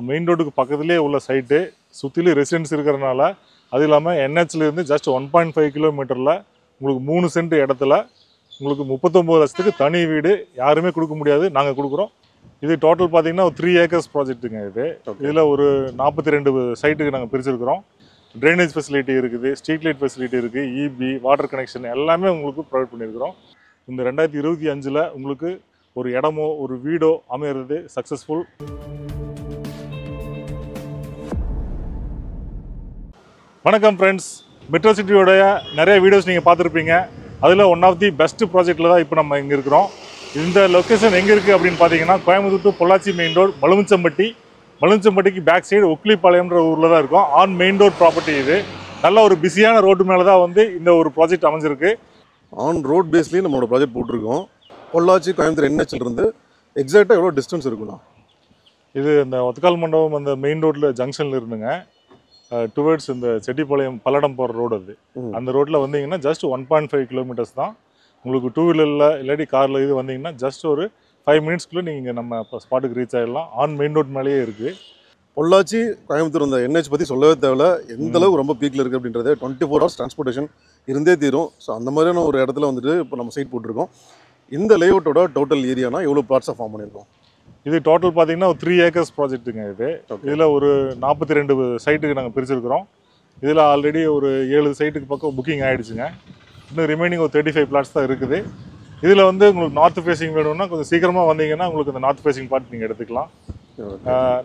Main ரோடுக்கு பக்கத்துலேயே உள்ள சைட்டு, சுற்றிலும் ரெசிடென்ஸ் இருக்கிறனால, அது இல்லாமல் என்ஹெச்லேருந்து ஜஸ்ட் 1.5 கிலோமீட்டரில் உங்களுக்கு 3 சென்ட் இடத்துல உங்களுக்கு 39 லட்சத்துக்கு தனி வீடு யாருமே கொடுக்க முடியாது, நாங்கள் கொடுக்குறோம். இது டோட்டல் பார்த்தீங்கன்னா ஒரு 3 ஏக்கர்ஸ் ப்ராஜெக்ட்டுங்க இது. இதில் ஒரு 42 சைட்டுக்கு நாங்கள் பிரிச்சிருக்கிறோம். ட்ரைனேஜ் ஃபெசிலிட்டி இருக்குது, ஸ்ட்ரீட் லைட் ஃபெசிலிட்டி இருக்குது, இபி, வாட்டர் கனெக்ஷன் எல்லாமே உங்களுக்கு ப்ரொவைட் பண்ணியிருக்கிறோம். இந்த 2025 உங்களுக்கு ஒரு இடமோ ஒரு வீடோ அமையிறது சக்ஸஸ்ஃபுல். வணக்கம் ஃப்ரெண்ட்ஸ், மெட்ரோ சிட்டியோடைய நிறைய வீடியோஸ் நீங்கள் பார்த்துருப்பீங்க. அதில் ஒன் ஆஃப் தி பெஸ்ட் ப்ராஜெக்டில் தான் இப்போ நம்ம இங்கே இருக்கிறோம். இந்த லொக்கேஷன் எங்கே இருக்குது அப்படின்னு பார்த்தீங்கன்னா, Coimbatore to Pollachi main road, மலுமிச்சம்பட்டிக்கு பேக் சைடு ஒக்லிப்பாளையம்ன்ற ஊரில் தான் இருக்கும். ஆன் மெயின் ரோட் ப்ராப்பர்ட்டி இது. நல்ல ஒரு பிஸியான ரோடு மேலே தான் வந்து இந்த ஒரு ப்ராஜெக்ட் அமைஞ்சிருக்கு. ஆன் ரோட் பேஸ்லேயும் நம்மளோட ப்ராஜெக்ட் போட்டிருக்கோம். பொள்ளாச்சி கோயம்புத்தூர் என்ஹெச்லேருந்து எக்ஸாக்டாக எவ்வளோ டிஸ்டன்ஸ் இருக்குண்ணா? இது இந்த ஒத்தக்கால் மண்டபம் அந்த மெயின் ரோட்டில் ஜங்ஷனில் இருந்துங்க டுவர்ட்ஸ் இந்த செட்டிப்பாளையம் பல்லடம் போகிற ரோடு. அது அந்த ரோட்டில் வந்தீங்கன்னா ஜஸ்ட் 1.5 கிலோமீட்டர்ஸ் தான். உங்களுக்கு டூ வீலரில் இல்லாட்டி காரில் இது வந்தீங்கன்னா ஜஸ்ட் ஒரு 5 மினிட்ஸ்க்குள்ளே நீங்கள் நம்ம ஸ்பாட்டுக்கு ரீச் ஆகிடலாம். ஆன் மெயின் ரோட் மேலேயே இருக்குது. பொள்ளாச்சி கோயம்புத்தூர் இந்த என்ஹெச் பற்றி சொல்லவே தேவையில்ல. எந்த அளவு ரொம்ப பீக்கில் இருக்குது அப்படின்றது 24 hours டிரான்ஸ்போர்ட்டேஷன் இருந்தே தீரும். ஸோ அந்த மாதிரியான ஒரு இடத்துல வந்துட்டு இப்போ நம்ம சைட் போட்டிருக்கோம். இந்த லேஅவுட்டோட டோட்டல் ஏரியானா எவ்வளோ பிளாட்ஸாக ஃபார்ம் பண்ணியிருக்கோம்? இது டோட்டல் பார்த்தீங்கன்னா ஒரு 3 ஏக்கர்ஸ் ப்ராஜெக்ட்டுங்க இது. இதில் ஒரு 42 சைட்டுக்கு நாங்கள் பிரிச்சிருக்கிறோம். இதில் ஆல்ரெடி ஒரு 7 சைட்டுக்கு பக்கம் புக்கிங் ஆகிடுச்சுங்க. இன்னும் ரிமைனிங் ஒரு 35 பிளாட்ஸ் தான் இருக்குது. இதில் வந்து உங்களுக்கு நார்த் ஃபேஸிங் வேணும்னா கொஞ்சம் சீக்கிரமாக வந்தீங்கன்னா உங்களுக்கு இந்த நார்த் ஃபேஸிங் பார்ட் நீங்கள் எடுத்துக்கலாம்.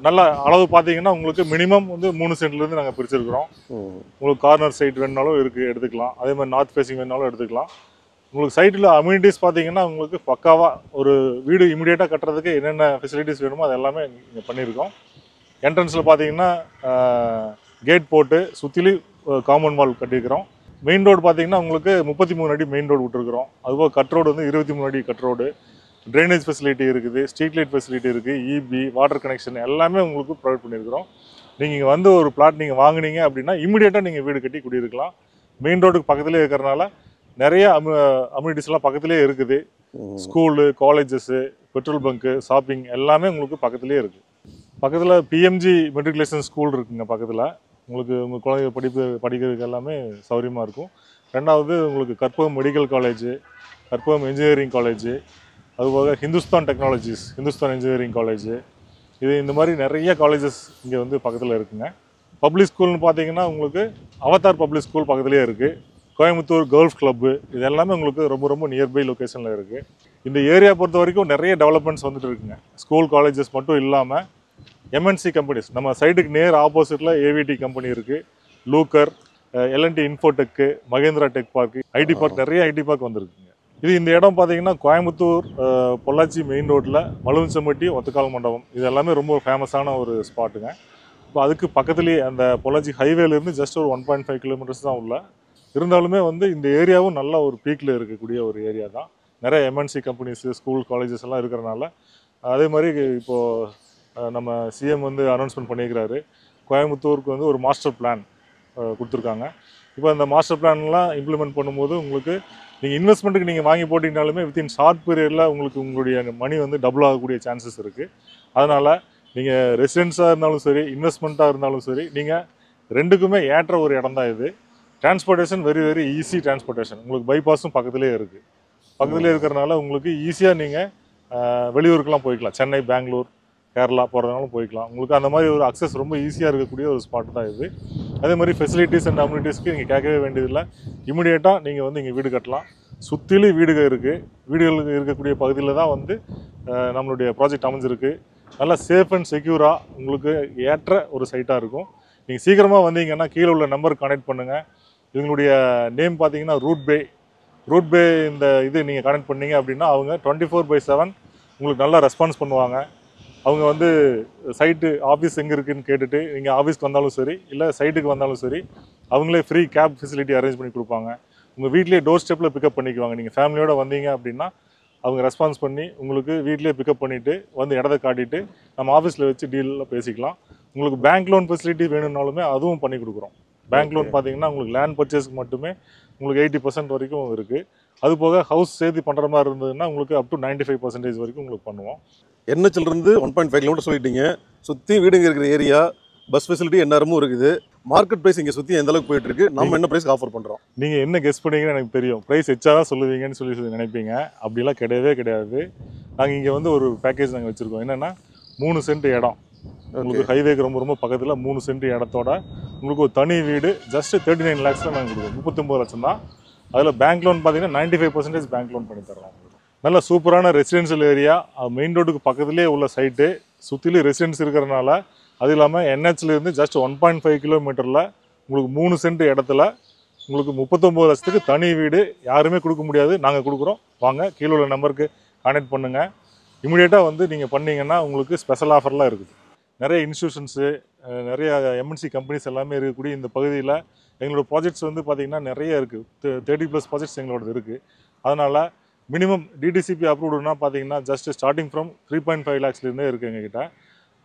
நல்ல அளவு பார்த்தீங்கன்னா உங்களுக்கு மினிமம் வந்து 3 சென்ட்லேருந்து நாங்கள் பிரிச்சிருக்கிறோம். உங்களுக்கு கார்னர் சைட் வேணுனாலும் இருக்குது, எடுத்துக்கலாம். அதே மாதிரி நார்த் ஃபேஸிங் வேணுனாலும் எடுத்துக்கலாம். உங்களுக்கு சைட்டில் அம்யூனிட்டிஸ் பார்த்தீங்கன்னா உங்களுக்கு பக்காவாக ஒரு வீடு இமீடியட்டாக கட்டுறதுக்கு என்னென்ன ஃபெசிலிட்டிஸ் வேணுமோ அது எல்லாமே இங்கே பண்ணியிருக்கோம். என்ட்ரன்ஸில் பார்த்தீங்கன்னா கேட் போட்டு சுற்றிலும் காம்பவுண்ட் வால் கட்டியிருக்கிறோம். மெயின் ரோடு பார்த்தீங்கன்னா உங்களுக்கு 33 அடி மெயின் ரோடு விட்டுருக்குறோம். அதுபோல் கட் ரோடு வந்து 23 அடி கட் ரோடு. ட்ரைனேஜ் ஃபெசிலிட்டி இருக்குது, ஸ்ட்ரீட் லைட் ஃபெசிலிட்டி இருக்குது, இபி, வாட்டர் கனெக்ஷன் எல்லாமே உங்களுக்கு ப்ரொவைட் பண்ணியிருக்கிறோம். நீங்கள் இங்கே வந்து ஒரு பிளாட் நீங்கள் வாங்கினீங்க அப்படின்னா இமீடியட்டாக நீங்கள் வீடு கட்டி குடியிருக்கலாம். மெயின் ரோடுக்கு பக்கத்துலேயே இருக்கிறனால நிறைய அம்யூனிட்டிஸ்லாம் பக்கத்துலேயே இருக்குது. School, colleges, petrol bunk, shopping எல்லாமே உங்களுக்கு பக்கத்துலேயே இருக்குது. பக்கத்தில் பிஎம்ஜி மெட்ரிகுலேஷன் ஸ்கூல் இருக்குங்க பக்கத்தில். உங்களுக்கு உங்கள் குழந்தைங்க படிக்கிறதுக்கு எல்லாமே சௌகரியமாக இருக்கும். ரெண்டாவது உங்களுக்கு Karpagam medical college, Karpagam engineering college, அதுபோக Hindustan technologies, Hindustan engineering college, இந்த மாதிரி நிறைய காலேஜஸ் இங்கே வந்து பக்கத்தில் இருக்குங்க. பப்ளிக் ஸ்கூல்னு பார்த்தீங்கன்னா உங்களுக்கு அவதார் பப்ளிக் ஸ்கூல் பக்கத்துலேயே இருக்குது. கோயம்புத்தூர் கேர்ள்ஸ் கிளப்பு, இது எல்லாமே உங்களுக்கு ரொம்ப ரொம்ப நியர்பை லொக்கேஷனில் இருக்குது. இந்த ஏரியா பொறுத்த வரைக்கும் நிறைய டெவலப்மெண்ட்ஸ் வந்துட்டு இருக்குங்க. ஸ்கூல் காலேஜஸ் மட்டும் இல்லாமல் எம்என்சி கம்பெனிஸ் நம்ம சைட்டுக்கு நேர் ஆப்போசிட்டில் ஏவிடி கம்பெனி இருக்குது, லூக்கர், L and T infotech, Mahindra tech park, IT park, நிறைய ஐடி பார்க் வந்துருக்குங்க. இந்த இடம் பார்த்தீங்கன்னா கோயம்புத்தூர் பொள்ளாச்சி மெயின் ரோட்டில் மலுமிச்சம்பட்டி ஒத்தக்கால் மண்டபம், இது எல்லாமே ரொம்ப ஃபேமஸான ஒரு ஸ்பாட்டுங்க. இப்போ அதுக்கு பக்கத்துலேயே அந்த பொள்ளாச்சி ஹைவேலேருந்து ஜஸ்ட் ஒரு 1.5 கிலோமீட்டர்ஸ் தான் உள்ள. இருந்தாலுமே வந்து இந்த ஏரியாவும் நல்ல ஒரு பீக்கில் இருக்கக்கூடிய ஒரு ஏரியா தான். நிறைய எம்என்சி கம்பெனிஸு, ஸ்கூல், காலேஜஸ் எல்லாம் இருக்கிறனால. அதே மாதிரி இப்போது நம்ம சிஎம் வந்து அனௌன்ஸ்மெண்ட் பண்ணியிருக்கிறாரு. கோயம்புத்தூருக்கு வந்து ஒரு மாஸ்டர் பிளான் கொடுத்துருக்காங்க. இப்போ அந்த மாஸ்டர் பிளான்லாம் இம்ப்ளிமெண்ட் பண்ணும்போது உங்களுக்கு நீங்கள் இன்வெஸ்ட்மெண்ட்டுக்கு நீங்கள் வாங்கி போட்டிங்கனாலுமே வித்தின் ஷார்ட் பீரியடில் உங்களுக்கு உங்களுடைய மணி வந்து டபுள் ஆகக்கூடிய சான்சஸ் இருக்குது. அதனால் நீங்கள் ரெசிடென்ஸாக இருந்தாலும் சரி, இன்வெஸ்ட்மெண்ட்டாக இருந்தாலும் சரி, நீங்கள் ரெண்டுக்குமே ஏற்ற ஒரு இடம் தான் இது. Transportation very very easy transportation. உங்களுக்கு பைபாஸும் பக்கத்துலேயே இருக்குது. பக்கத்துலேயே இருக்கிறனால உங்களுக்கு ஈஸியாக நீங்கள் வெளியூருக்கெலாம் போய்க்கலாம். சென்னை, பெங்களூர், கேரளா போகிறதுனாலும் போய்க்கலாம். உங்களுக்கு அந்த மாதிரி ஒரு அக்சஸ் ரொம்ப ஈஸியாக இருக்கக்கூடிய ஒரு ஸ்பாட் தான் இது. அதே மாதிரி ஃபெசிலிட்டிஸ் அண்ட் அம்யூனிட்டிஸ்க்கு நீங்கள் கேட்கவே வேண்டியதில்லை. இமீடியட்டாக நீங்கள் வந்து இங்கே வீடு கட்டலாம். சுற்றிலும் வீடுகள் இருக்குது. வீடுகளுக்கு இருக்கக்கூடிய பகுதியில் தான் வந்து நம்மளுடைய ப்ராஜெக்ட் அமைஞ்சிருக்கு. நல்லா சேஃப் அண்ட் செக்யூராக உங்களுக்கு ஏற்ற ஒரு சைட்டாக இருக்கும். நீங்கள் சீக்கிரமாக வந்தீங்கன்னா கீழே உள்ள நம்பருக்கு கனெக்ட் பண்ணுங்கள். இவங்களுடைய நேம் பார்த்தீங்கன்னா ரூட் பே இந்த நீங்கள் கனெக்ட் பண்ணீங்க அப்படின்னா அவங்க 24/7 உங்களுக்கு நல்லா ரெஸ்பான்ஸ் பண்ணுவாங்க. அவங்க வந்து சைட்டு ஆஃபீஸ் எங்கே இருக்குதுன்னு கேட்டுட்டு நீங்கள் ஆஃபீஸ்க்கு வந்தாலும் சரி, இல்லை சைட்டுக்கு வந்தாலும் சரி, அவங்களே ஃப்ரீ கேப் ஃபெசிலிட்டி அரேஞ்ச் பண்ணி கொடுப்பாங்க. உங்கள் வீட்லேயே டோர் ஸ்டெப்பில் பிக்கப் பண்ணிக்குவாங்க. நீங்கள் ஃபேமிலியோடு வந்தீங்க அப்படின்னா அவங்க ரெஸ்பான்ஸ் பண்ணி உங்களுக்கு வீட்லேயே பிக்கப் பண்ணிவிட்டு வந்து இடத்த காட்டிட்டு நம்ம ஆஃபீஸில் வச்சு டீலில் பேசிக்கலாம். உங்களுக்கு பேங்க் லோன் ஃபெசிலிட்டி வேணும்னாலுமே அதுவும் பண்ணி கொடுக்குறோம். பேங்க் லோன் பார்த்தீங்கன்னா உங்களுக்கு லேண்ட் பர்ச்சேஸ்க்கு மட்டுமே உங்களுக்கு 80% வரைக்கும் இருக்குது. அது போக ஹவுஸ் சேர்த்து பண்ணுற மாதிரி இருந்ததுன்னா உங்களுக்கு அப் டு 95% வரைக்கும் உங்களுக்கு பண்ணுவோம். என்ஹெச்லேருந்து 1.5 கிலோமீட்டர் சொல்லிட்டீங்க. சுற்றி வீடுங்க இருக்கிற ஏரியா, பஸ் ஃபெசிலிட்டி எந்நேரமும் இருக்குது. மார்க்கெட் ப்ரைஸ் இங்கே சுற்றி எந்த அளவுக்கு போயிட்டு இருக்கு, நம்ம என்ன ப்ரைஸ் ஆஃபர் பண்ணுறோம்? நீங்கள் என்ன கெஸ் பண்ணீங்கன்னு எனக்கு தெரியும். ப்ரைஸ் எச்சா தான் சொல்லுவீங்கன்னு சொல்லி நினைப்பீங்க. அப்படிலாம் கிடையவே கிடையாது. நாங்கள் இங்கே வந்து ஒரு பேக்கேஜ் நாங்கள் வச்சுருக்கோம். என்னென்னா 3 சென்ட் இடம் உங்களுக்கு ஹைவேக்கு ரொம்ப ரொம்ப பக்கத்தில் 3 சென்ட் இடத்தோட உங்களுக்கு ஒரு தனி வீடு ஜஸ்ட் 39 lakhsல நாங்கள் கொடுக்குறோம். 39 லட்சம் தான். அதில் பேங்க் லோன் பார்த்தீங்கன்னா 95% பேங்க் லோன் பண்ணி தரோம். நல்ல சூப்பரான ரெசிடென்ஷியல் ஏரியா, மெயின் ரோடுக்கு பக்கத்துலேயே உள்ள சைட்டு, சுற்றிலும் ரெசிடென்ஸ் இருக்கிறனால, அது இல்லாமல் என்ஹெச்லேருந்து ஜஸ்ட் 1.5 கிலோமீட்டரில் உங்களுக்கு 3 சென்ட் இடத்துல உங்களுக்கு 39 லட்சத்துக்கு தனி வீடு யாருமே கொடுக்க முடியாது. நாங்கள் கொடுக்குறோம். வாங்க, கீழே உள்ள நம்பருக்கு கான்டாக்ட் பண்ணுங்கள். இமிடியேட்டாக வந்து நீங்கள் பண்ணீங்கன்னா உங்களுக்கு ஸ்பெஷல் ஆஃபர்லாம் இருக்குது. நிறைய இன்ஸ்டியூஷன்ஸு, நிறைய எம்என்சி கம்பெனிஸ் எல்லாமே இருக்கக்கூடிய இந்த பகுதியில் எங்களோட ப்ராஜெக்ட்ஸ் வந்து பார்த்திங்கன்னா நிறைய இருக்குது. 30+ ப்ராஜெக்ட்ஸ் எங்களோடது இருக்குது. அதனால் மினிமம் டிடிசிபி அப்ரூவ்டுனா பார்த்தீங்கன்னா ஜஸ்ட் ஸ்டார்டிங் ஃப்ரம் 3.5 lakhsலேருந்தே இருக்குது எங்ககிட்ட.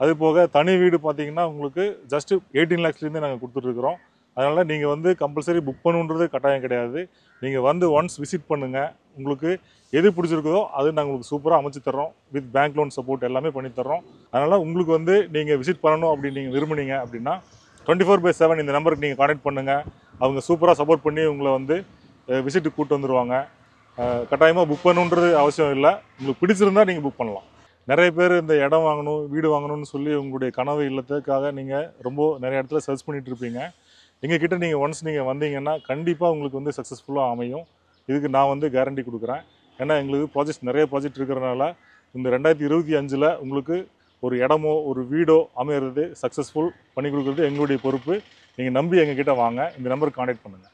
அது போக தனி வீடு பார்த்தீங்கன்னா உங்களுக்கு ஜஸ்ட்டு 18 lakhsலேருந்தே நாங்கள் கொடுத்துட்ருக்குறோம். அதனால் நீங்கள் வந்து கம்பல்சரி புக் பண்ணுன்றது கட்டாயம் கிடையாது. நீங்கள் வந்து ஒன்ஸ் விசிட் பண்ணுங்கள். உங்களுக்கு எது பிடிச்சிருக்குதோ அது நாங்கள் உங்களுக்கு சூப்பராக அமைச்சு தர்றோம். வித் பேங்க் லோன் சப்போர்ட் எல்லாமே பண்ணித்தர்றோம். அதனால் உங்களுக்கு வந்து நீங்கள் விசிட் பண்ணணும் அப்படின்னு நீங்கள் விரும்புனீங்க அப்படின்னா 24/7 இந்த நம்பருக்கு நீங்கள் கான்டாக்ட் பண்ணுங்கள். அவங்க சூப்பராக சப்போர்ட் பண்ணி உங்களை வந்து விசிட்டுக்கு கூப்பிட்டு வந்துடுவாங்க. கட்டாயமாக புக் பண்ணணுன்றது அவசியம் இல்லை. உங்களுக்கு பிடிச்சிருந்தால் நீங்கள் புக் பண்ணலாம். நிறைய பேர் இந்த இடம் வாங்கணும், வீடு வாங்கணும்னு சொல்லி உங்களுடைய கனவு இல்லத்துக்காக நீங்கள் ரொம்ப நிறைய இடத்துல சர்ச் பண்ணிகிட்டு இருப்பீங்க. எங்ககிட்ட நீங்கள் ஒன்ஸ் நீங்கள் வந்தீங்கன்னா கண்டிப்பாக உங்களுக்கு வந்து சக்ஸஸ்ஃபுல்லாக அமையும். இதுக்கு நான் வந்து கேரண்டி கொடுக்குறேன். ஏன்னா எங்களுக்கு நிறைய ப்ராஜெக்ட் இருக்கிறனால இந்த 2025 உங்களுக்கு ஒரு இடமோ ஒரு வீடோ அமையிறது சக்ஸஸ்ஃபுல் பண்ணி கொடுக்குறது எங்களுடைய பொறுப்பு. நீங்கள் நம்பி எங்ககிட்ட வாங்க. இந்த நம்பருக்கு கான்டாக்ட் பண்ணுங்கள்.